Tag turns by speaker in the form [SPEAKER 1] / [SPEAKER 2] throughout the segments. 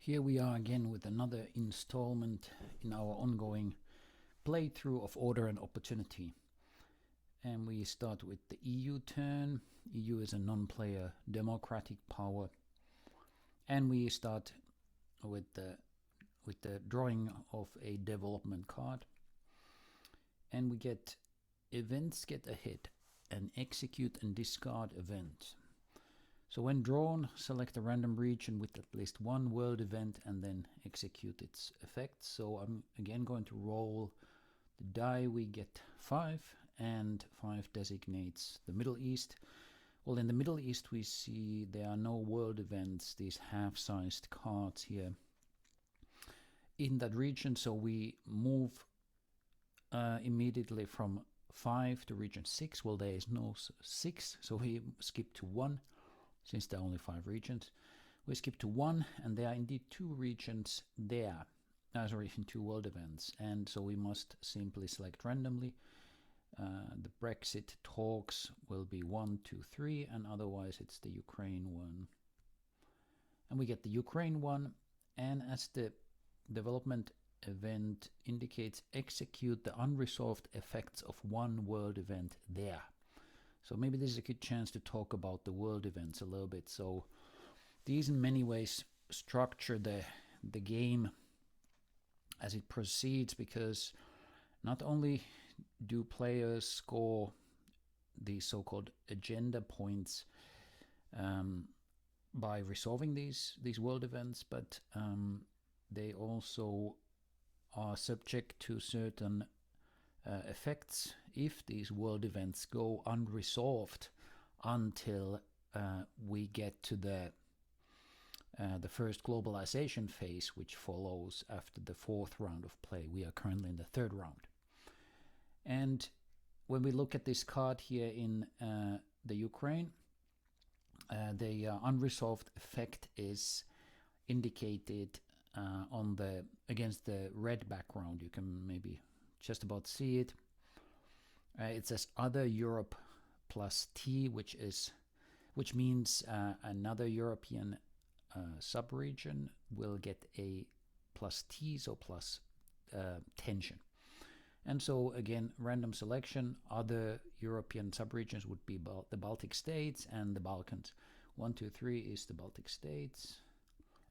[SPEAKER 1] Here we are again with another installment in our ongoing playthrough of Order and Opportunity. And we start with the EU turn. EU is a non-player democratic power. And we start with the drawing of a development card. And we get events get ahead and execute and discard event. So when drawn, select a random region with at least one world event and then execute its effects. So I'm again going to roll the die. We get 5, and 5 designates the Middle East. Well, in the Middle East we see there are no world events, these half-sized cards here in that region. So we move immediately from 5 to region 6. Well, there is no 6, so we skip to 1. Since there are only 5 regions, we skip to 1, and there are indeed 2 regions there. Sorry, 2 world events, and so we must simply select randomly. The Brexit talks will be 1, 2, 3, and otherwise it's the Ukraine one. And we get the Ukraine one, and as the development event indicates, execute the unresolved effects of one world event there. So maybe this is a good chance to talk about the world events a little bit. So these in many ways structure the game as it proceeds, because not only do players score these so-called agenda points by resolving these world events, but they also are subject to certain effects if these world events go unresolved until we get to the first globalization phase, which follows after the 4th round of play. We are currently in the 3rd round. And when we look at this card here in the Ukraine, the unresolved effect is indicated on against the red background. You can maybe just about see it. It says other Europe plus T, which means another European subregion will get a plus T, so plus tension. And so again, random selection. Other European subregions would be the Baltic states and the Balkans. 1, 2, 3 is the Baltic states,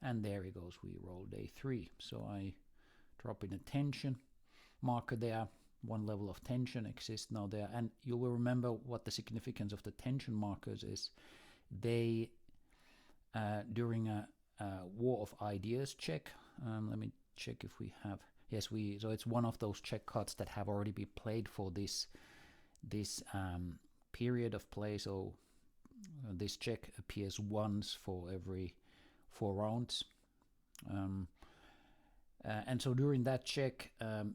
[SPEAKER 1] and there it goes. We roll day 3. So I drop in a tension marker there. 1 level of tension exists now there, and you will remember what the significance of the tension markers is. They during a war of ideas check, let me check if we have, yes, so it's one of those check cards that have already been played for this period of play. So this check appears once for every 4 rounds. And so during that check,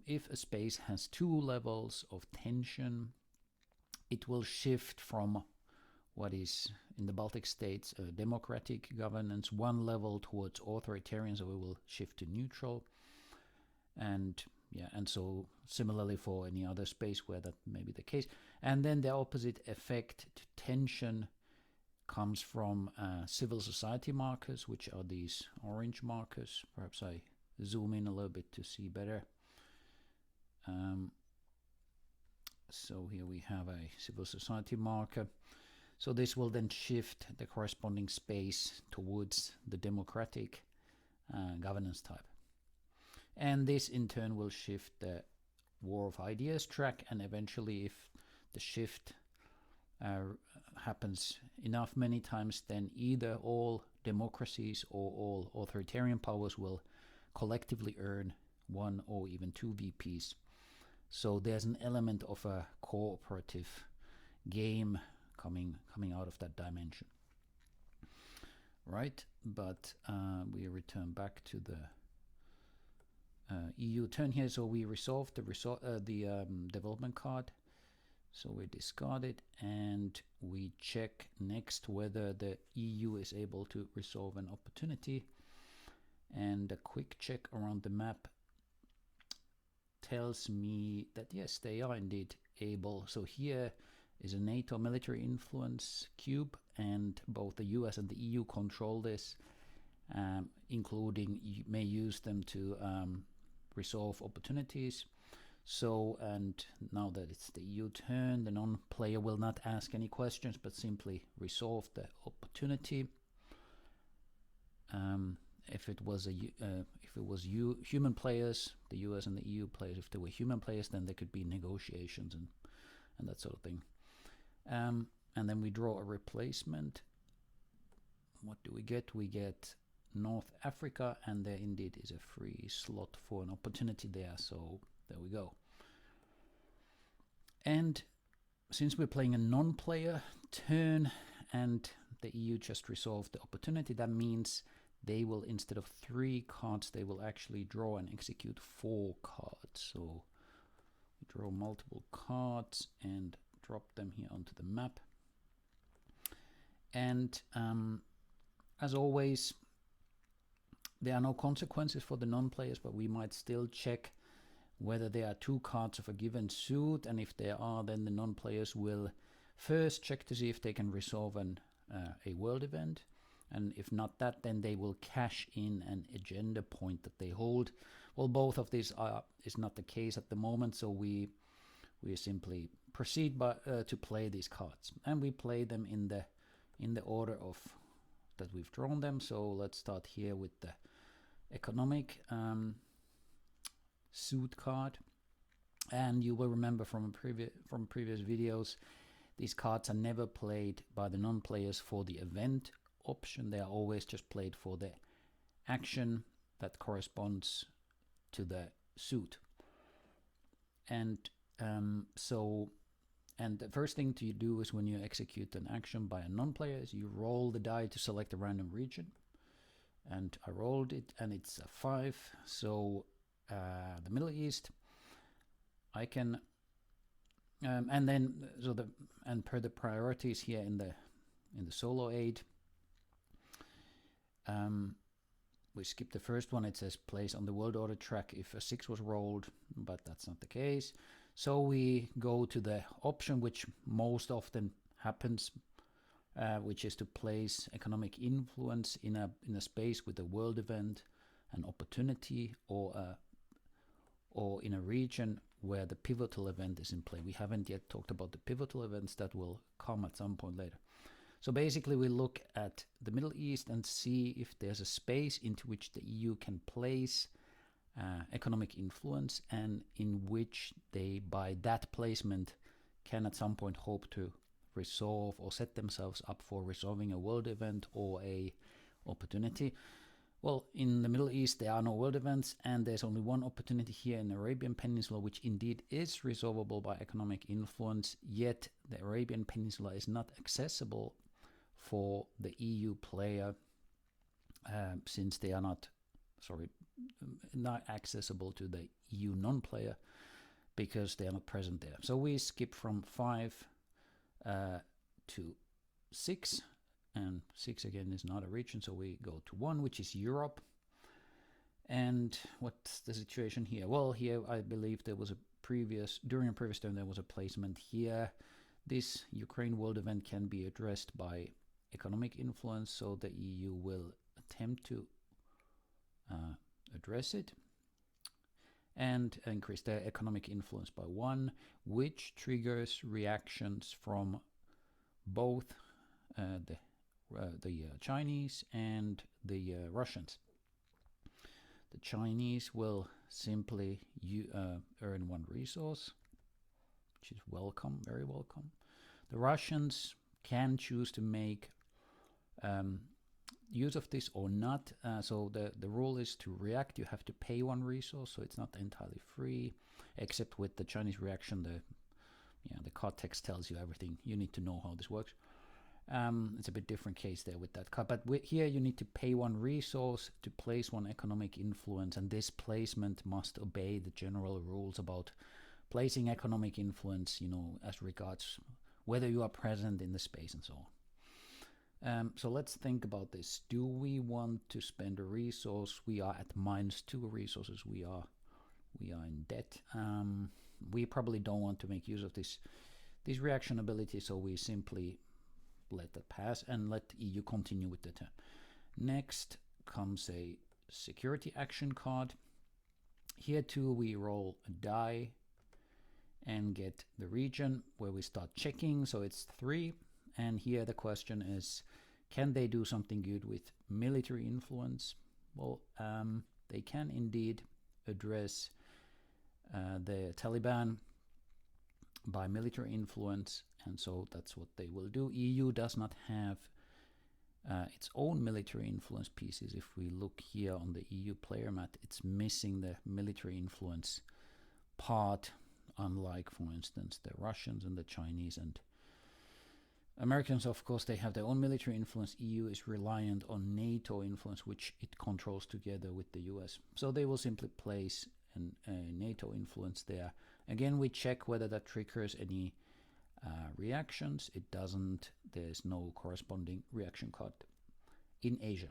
[SPEAKER 1] if a space has 2 levels of tension, it will shift from what is in the Baltic states democratic governance 1 level towards authoritarian, so it will shift to neutral. And so similarly for any other space where that may be the case. And then the opposite effect to tension comes from civil society markers, which are these orange markers. Perhaps I zoom in a little bit to see better. So here we have a civil society marker. So this will then shift the corresponding space towards the democratic governance type. And this in turn will shift the war of ideas track, and eventually if the shift happens enough many times, then either all democracies or all authoritarian powers will collectively earn 1 or even 2 VPs. So there's an element of a cooperative game coming out of that dimension, right? But we return back to the EU turn here. So we resolved the development card. So we discard it, and we check next whether the EU is able to resolve an opportunity. And a quick check around the map tells me that yes, they are indeed able. So here is a NATO military influence cube, and both the US and the EU control this. including you may use them to resolve opportunities. So, and now that it's the EU turn, the non-player will not ask any questions, but simply resolve the opportunity. If it was human players, the US and the EU players, if they were human players, then there could be negotiations and that sort of thing. And then we draw a replacement. What do we get? We get North Africa, and there indeed is a free slot for an opportunity there. So there we go. And since we're playing a non-player turn and the EU just resolved the opportunity, that means they will, instead of 3 cards, they will actually draw and execute 4 cards. So we draw multiple cards and drop them here onto the map. And as always, there are no consequences for the non-players, but we might still check whether there are 2 cards of a given suit, and if there are, then the non-players will first check to see if they can resolve a world event, and if not that, then they will cash in an agenda point that they hold. Well, both of these is not the case at the moment, so we simply proceed to play these cards, and we play them in the order of that we've drawn them. So let's start here with the economic suit card, and you will remember from previous videos, these cards are never played by the non-players for the event option. They are always just played for the action that corresponds to the suit. And and the first thing to do is, when you execute an action by a non-player, is you roll the die to select a random region. And I rolled it, and it's a 5. So the Middle East, I can, and then per the priorities here in the solo aid, we skip the first one. It says place on the world order track if a 6 was rolled, but that's not the case. So we go to the option which most often happens, which is to place economic influence in a space with a world event, an opportunity, or in a region where the pivotal event is in play. We haven't yet talked about the pivotal events that will come at some point later. So basically we look at the Middle East and see if there's a space into which the EU can place economic influence, and in which they, by that placement, can at some point hope to resolve or set themselves up for resolving a world event or a opportunity. Well, in the Middle East there are no world events, and there's only one opportunity here in the Arabian Peninsula, which indeed is resolvable by economic influence, yet the Arabian Peninsula is not accessible for the EU player, since they are not accessible to the EU non-player, because they are not present there. So we skip from 5 to 6, and 6 again is not a region, so we go to 1, which is Europe. And what's the situation here? Well, here I believe there was during a previous turn there was a placement here. This Ukraine world event can be addressed by economic influence, so the EU will attempt to address it and increase their economic influence by 1, which triggers reactions from both the Chinese and the Russians. The Chinese will simply earn 1 resource, which is welcome, very welcome. The Russians can choose to make use of this or not. So the rule is to react, you have to pay 1 resource, so it's not entirely free, except with the Chinese reaction, the card text tells you everything. You need to know how this works. It's a bit different case there with that card, but here you need to pay 1 resource to place 1 economic influence, and this placement must obey the general rules about placing economic influence, as regards whether you are present in the space and so on. So let's think about this. Do we want to spend a resource? We are at -2 resources. We are in debt. We probably don't want to make use of this reaction ability, so we simply let that pass and let EU continue with the turn. Next comes a security action card. Here too we roll a die and get the region where we start checking, so it's 3. And here the question is, can they do something good with military influence? Well, they can indeed address the Taliban by military influence, and so that's what they will do. EU does not have its own military influence pieces. If we look here on the EU player mat, it's missing the military influence part, unlike, for instance, the Russians and the Chinese and Americans. Of course, they have their own military influence. EU is reliant on NATO influence, which it controls together with the US. So they will simply place a NATO influence there. Again, we check whether that triggers any reactions. It doesn't. There's no corresponding reaction card in Asia.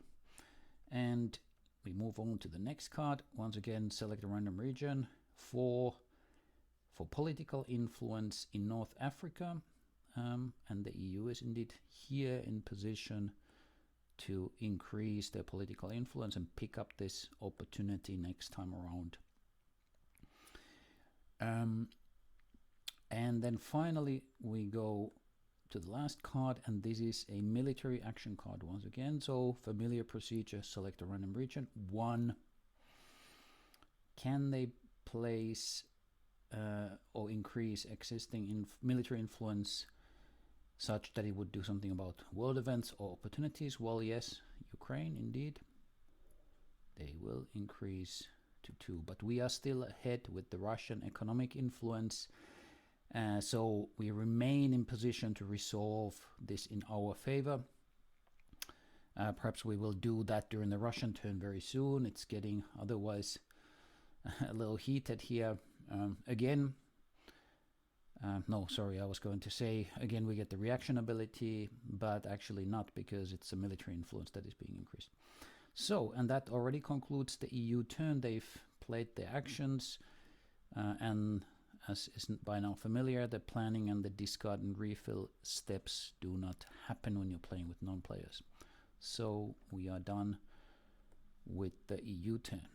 [SPEAKER 1] And we move on to the next card. Once again, select a random region for political influence in North Africa. And the EU is indeed here in position to increase their political influence and pick up this opportunity next time around. And then finally we go to the last card, and this is a military action card once again. So familiar procedure, select a random region. 1. Can they place or increase existing military influence such that it would do something about world events or opportunities? Well, yes, Ukraine indeed. They will increase to 2, but we are still ahead with the Russian economic influence. So we remain in position to resolve this in our favor. Perhaps we will do that during the Russian turn very soon. It's getting otherwise a little heated here. I was going to say, again, we get the reaction ability, but actually not, because it's a military influence that is being increased. So, and that already concludes the EU turn. They've played their actions, and as is by now familiar, the planning and the discard and refill steps do not happen when you're playing with non-players. So we are done with the EU turn.